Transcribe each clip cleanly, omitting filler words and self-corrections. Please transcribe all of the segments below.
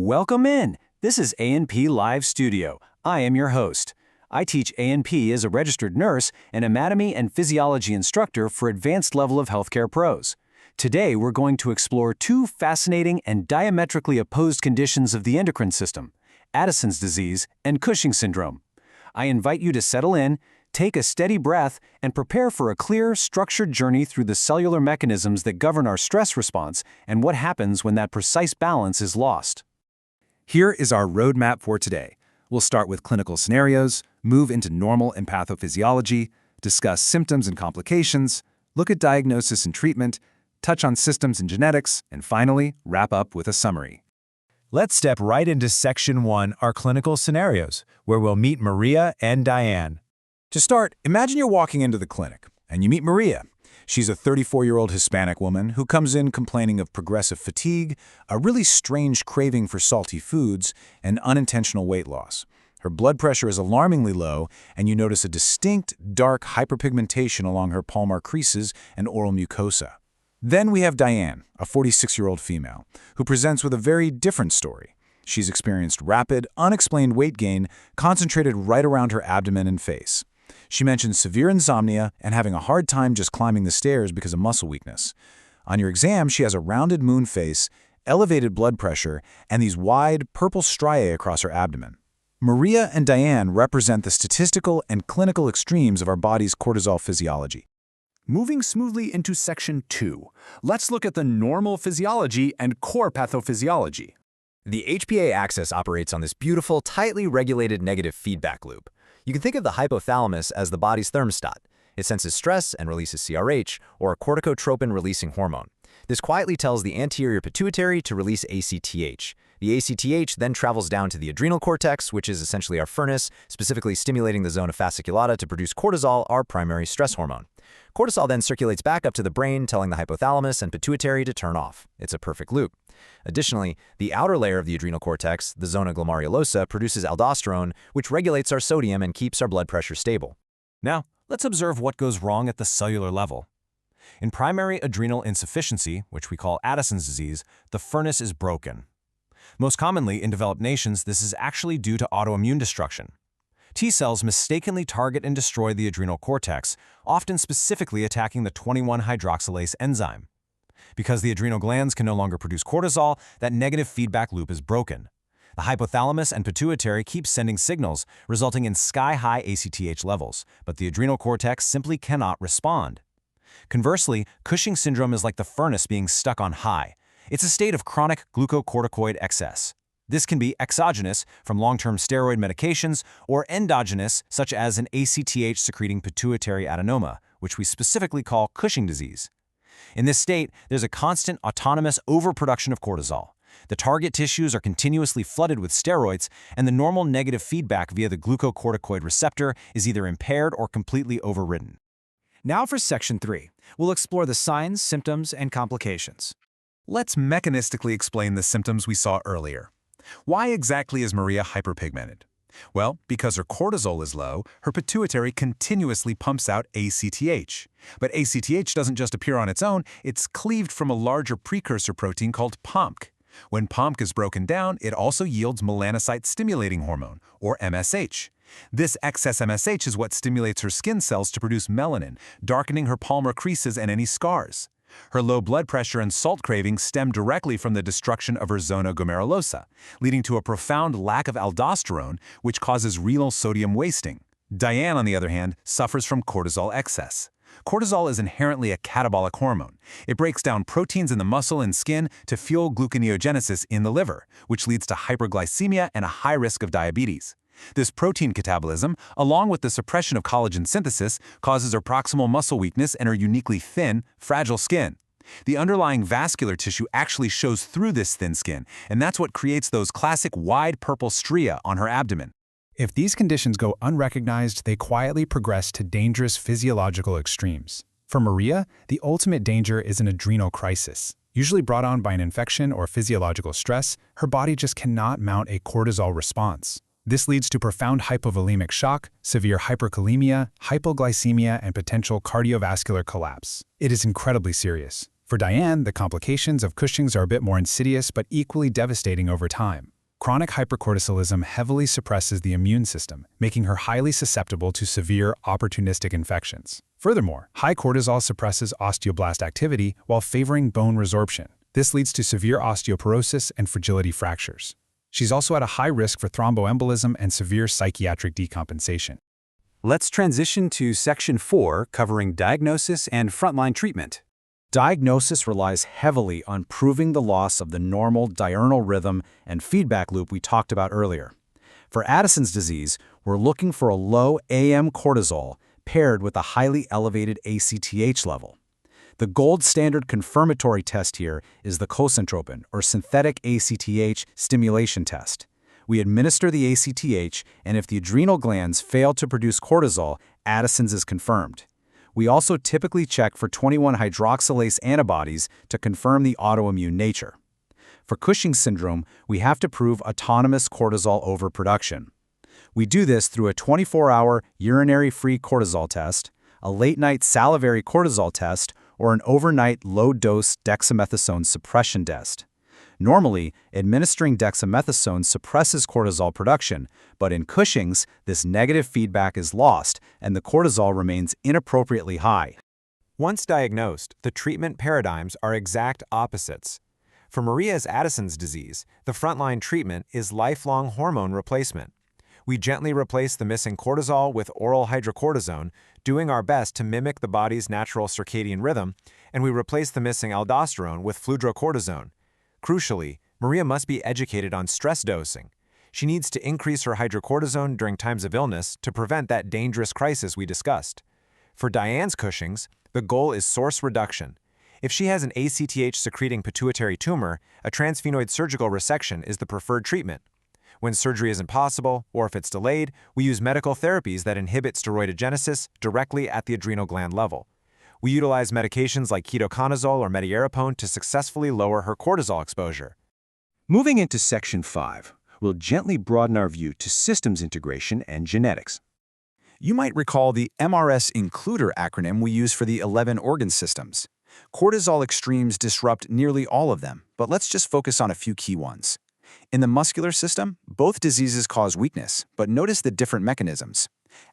Welcome in. This is A&P Live Studio. I am your host. I teach A&P as a registered nurse and anatomy and physiology instructor for advanced level of healthcare pros. Today, we're going to explore two fascinating and diametrically opposed conditions of the endocrine system, Addison's disease and Cushing syndrome. I invite you to settle in, take a steady breath, and prepare for a clear, structured journey through the cellular mechanisms that govern our stress response and what happens when that precise balance is lost. Here is our roadmap for today. We'll start with clinical scenarios, move into normal and pathophysiology, discuss symptoms and complications, look at diagnosis and treatment, touch on systems and genetics, and finally, wrap up with a summary. Let's step right into Section 1, our clinical scenarios, where we'll meet Maria and Diane. To start, imagine you're walking into the clinic, and you meet Maria. She's a 34-year-old Hispanic woman who comes in complaining of progressive fatigue, a really strange craving for salty foods, and unintentional weight loss. Her blood pressure is alarmingly low, and you notice a distinct, dark hyperpigmentation along her palmar creases and oral mucosa. Then we have Diane, a 46-year-old female, who presents with a very different story. She's experienced rapid, unexplained weight gain concentrated right around her abdomen and face. She mentions severe insomnia and having a hard time just climbing the stairs because of muscle weakness. On your exam, she has a rounded moon face, elevated blood pressure, and these wide, purple striae across her abdomen. Maria and Diane represent the statistical and clinical extremes of our body's cortisol physiology. Moving smoothly into Section 2, let's look at the normal physiology and core pathophysiology. The HPA axis operates on this beautiful, tightly regulated negative feedback loop. You can think of the hypothalamus as the body's thermostat. It senses stress and releases CRH, or a corticotropin-releasing hormone. This quietly tells the anterior pituitary to release ACTH. The ACTH then travels down to the adrenal cortex, which is essentially our furnace, specifically stimulating the zona fasciculata to produce cortisol, our primary stress hormone. Cortisol then circulates back up to the brain, telling the hypothalamus and pituitary to turn off. It's a perfect loop. Additionally, the outer layer of the adrenal cortex, the zona glomerulosa, produces aldosterone, which regulates our sodium and keeps our blood pressure stable. Now, let's observe what goes wrong at the cellular level. In primary adrenal insufficiency, which we call Addison's disease, the furnace is broken. Most commonly, in developed nations, this is actually due to autoimmune destruction. T cells mistakenly target and destroy the adrenal cortex, often specifically attacking the 21-hydroxylase enzyme. Because the adrenal glands can no longer produce cortisol, that negative feedback loop is broken. The hypothalamus and pituitary keep sending signals, resulting in sky-high ACTH levels, but the adrenal cortex simply cannot respond. Conversely, Cushing syndrome is like the furnace being stuck on high. It's a state of chronic glucocorticoid excess. This can be exogenous from long-term steroid medications or endogenous, such as an ACTH-secreting pituitary adenoma, which we specifically call Cushing disease. In this state, there's a constant autonomous overproduction of cortisol. The target tissues are continuously flooded with steroids, and the normal negative feedback via the glucocorticoid receptor is either impaired or completely overridden. Now for Section 3, we'll explore the signs, symptoms, and complications. Let's mechanistically explain the symptoms we saw earlier. Why exactly is Maria hyperpigmented? Well, because her cortisol is low, her pituitary continuously pumps out ACTH. But ACTH doesn't just appear on its own, it's cleaved from a larger precursor protein called POMC. When POMC is broken down, it also yields melanocyte-stimulating hormone, or MSH. This excess MSH is what stimulates her skin cells to produce melanin, darkening her palmar creases and any scars. Her low blood pressure and salt craving stem directly from the destruction of her zona glomerulosa, leading to a profound lack of aldosterone, which causes renal sodium wasting. Diane, on the other hand, suffers from cortisol excess. Cortisol is inherently a catabolic hormone. It breaks down proteins in the muscle and skin to fuel gluconeogenesis in the liver, which leads to hyperglycemia and a high risk of diabetes. This protein catabolism, along with the suppression of collagen synthesis, causes her proximal muscle weakness and her uniquely thin, fragile skin. The underlying vascular tissue actually shows through this thin skin, and that's what creates those classic wide purple stria on her abdomen. If these conditions go unrecognized, they quietly progress to dangerous physiological extremes. For Maria, the ultimate danger is an adrenal crisis. Usually brought on by an infection or physiological stress, her body just cannot mount a cortisol response. This leads to profound hypovolemic shock, severe hyperkalemia, hypoglycemia, and potential cardiovascular collapse. It is incredibly serious. For Diane, the complications of Cushing's are a bit more insidious but equally devastating over time. Chronic hypercortisolism heavily suppresses the immune system, making her highly susceptible to severe opportunistic infections. Furthermore, high cortisol suppresses osteoblast activity while favoring bone resorption. This leads to severe osteoporosis and fragility fractures. She's also at a high risk for thromboembolism and severe psychiatric decompensation. Let's transition to Section 4, covering diagnosis and frontline treatment. Diagnosis relies heavily on proving the loss of the normal diurnal rhythm and feedback loop we talked about earlier. For Addison's disease, we're looking for a low AM cortisol paired with a highly elevated ACTH level. The gold standard confirmatory test here is the concentropin, or synthetic ACTH stimulation test. We administer the ACTH, and if the adrenal glands fail to produce cortisol, Addison's is confirmed. We also typically check for 21-hydroxylase antibodies to confirm the autoimmune nature. For Cushing syndrome, we have to prove autonomous cortisol overproduction. We do this through a 24-hour urinary-free cortisol test, a late-night salivary cortisol test, or an overnight low-dose dexamethasone suppression test. Normally, administering dexamethasone suppresses cortisol production, but in Cushing's, this negative feedback is lost and the cortisol remains inappropriately high. Once diagnosed, the treatment paradigms are exact opposites. For Maria's Addison's disease, the frontline treatment is lifelong hormone replacement. We gently replace the missing cortisol with oral hydrocortisone, doing our best to mimic the body's natural circadian rhythm, and we replace the missing aldosterone with fludrocortisone. Crucially, Maria must be educated on stress dosing. She needs to increase her hydrocortisone during times of illness to prevent that dangerous crisis we discussed. For Diane's Cushing's, the goal is source reduction. If she has an ACTH-secreting pituitary tumor, a transphemoid surgical resection is the preferred treatment. When surgery isn't possible, or if it's delayed, we use medical therapies that inhibit steroidogenesis directly at the adrenal gland level. We utilize medications like ketoconazole or mediarapone to successfully lower her cortisol exposure. Moving into Section 5, we'll gently broaden our view to systems integration and genetics. You might recall the MRS includer acronym we use for the 11 organ systems. Cortisol extremes disrupt nearly all of them, but let's just focus on a few key ones. In the muscular system, both diseases cause weakness, but notice the different mechanisms.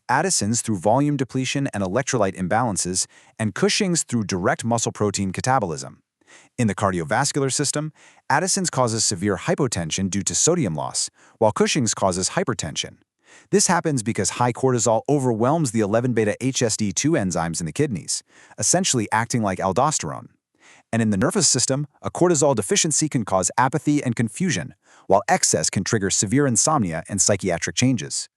Addison's through volume depletion and electrolyte imbalances, and Cushing's through direct muscle protein catabolism. In the cardiovascular system, Addison's causes severe hypotension due to sodium loss, while Cushing's causes hypertension. This happens because high cortisol overwhelms the 11-beta-HSD2 enzymes in the kidneys, essentially acting like aldosterone. And in the nervous system, a cortisol deficiency can cause apathy and confusion, while excess can trigger severe insomnia and psychiatric changes.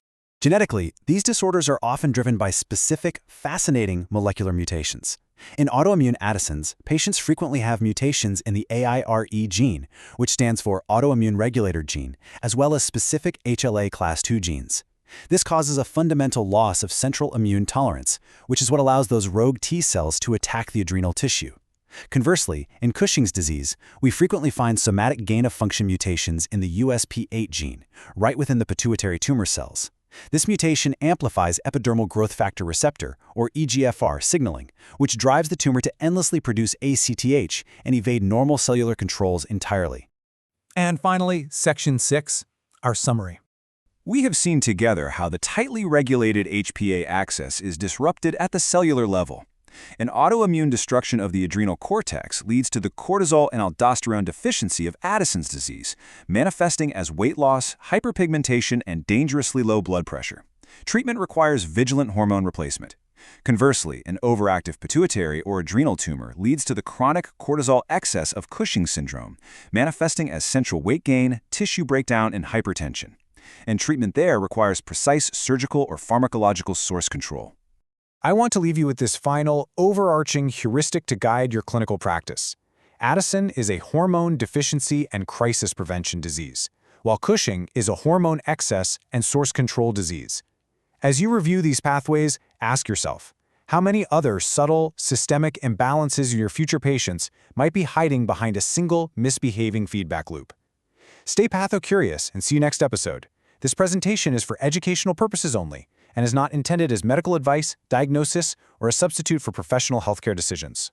Genetically, these disorders are often driven by specific, fascinating molecular mutations. In autoimmune Addison's, patients frequently have mutations in the AIRE gene, which stands for autoimmune regulator gene, as well as specific HLA class II genes. This causes a fundamental loss of central immune tolerance, which is what allows those rogue T cells to attack the adrenal tissue. Conversely, in Cushing's disease, we frequently find somatic gain-of-function mutations in the USP8 gene, right within the pituitary tumor cells. This mutation amplifies epidermal growth factor receptor, or EGFR, signaling, which drives the tumor to endlessly produce ACTH and evade normal cellular controls entirely. And finally, Section 6, our summary. We have seen together how the tightly regulated HPA axis is disrupted at the cellular level. An autoimmune destruction of the adrenal cortex leads to the cortisol and aldosterone deficiency of Addison's disease, manifesting as weight loss, hyperpigmentation, and dangerously low blood pressure. Treatment requires vigilant hormone replacement. Conversely, an overactive pituitary or adrenal tumor leads to the chronic cortisol excess of Cushing syndrome, manifesting as central weight gain, tissue breakdown, and hypertension. And treatment there requires precise surgical or pharmacological source control. I want to leave you with this final, overarching heuristic to guide your clinical practice. Addison is a hormone deficiency and crisis prevention disease, while Cushing is a hormone excess and source control disease. As you review these pathways, ask yourself, how many other subtle, systemic imbalances in your future patients might be hiding behind a single misbehaving feedback loop? Stay patho-curious and see you next episode. This presentation is for educational purposes only and is not intended as medical advice, diagnosis, or a substitute for professional healthcare decisions.